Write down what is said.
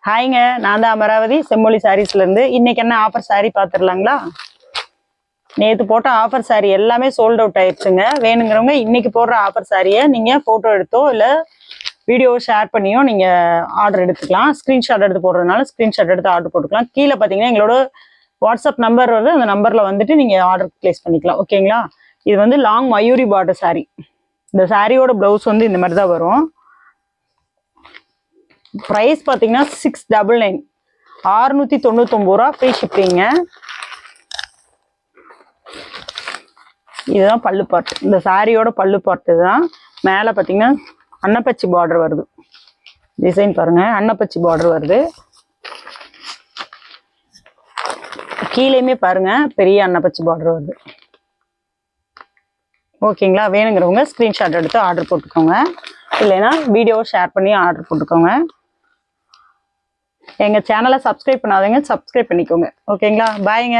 ஹாய்ங்க, நான் தான் அமராவதி செம்மொழி சாரீஸ்லேருந்து. இன்னைக்கு என்ன ஆஃபர் சாரீ பார்த்துடலாங்களா? நேற்று போட்ட ஆஃபர் சாரீ எல்லாமே சோல்ட் அவுட் ஆயிடுச்சுங்க. வேணுங்கிறவங்க இன்னைக்கு போடுற ஆஃபர் சாரியை நீங்கள் ஃபோட்டோ எடுத்தோ இல்லை வீடியோவை ஷேர் பண்ணியோ நீங்கள் ஆர்டர் எடுத்துக்கலாம். ஸ்க்ரீன்ஷாட் எடுத்து போடுறதுனால ஸ்க்ரீன்ஷாட் எடுத்து ஆர்டர் போட்டுக்கலாம். கீழே பார்த்தீங்கன்னா எங்களோட வாட்ஸ்அப் நம்பர் வருது. அந்த நம்பரில் வந்துட்டு நீங்கள் ஆர்டர் ப்ளேஸ் பண்ணிக்கலாம். ஓகேங்களா? இது வந்து லாங் மயூரி பார்டர் சாரீ. இந்த சாரியோட ப்ளவுஸ் வந்து இந்த மாதிரி தான் வரும். ப்ரைஸ் பார்த்தீங்கன்னா 699 699 ரூபா, ஃப்ரீ ஷிப்பிங்க. இதுதான் பல்லு பார்ட். இந்த சாரியோட பல்லு பார்ட் தான். மேலே பார்த்தீங்கன்னா அன்னப்பச்சி பார்டர் வருது. டிசைன் பாருங்க, அன்னப்பச்சி பார்டர் வருது. கீழேயுமே பாருங்க பெரிய அன்னப்பச்சி பார்டர் வருது. ஓகேங்களா? வேணுங்கிறவங்க ஸ்க்ரீன்ஷாட் எடுத்து ஆர்டர் போட்டுக்கோங்க. இல்லைன்னா வீடியோ ஷேர் பண்ணி ஆர்டர் போட்டுக்கோங்க. எங்கள் சேனலை சப்ஸ்கிரைப் பண்ணாதீங்க, சப்ஸ்கிரைப் பண்ணிக்கோங்க. ஓகேங்களா? பாய்ங்க.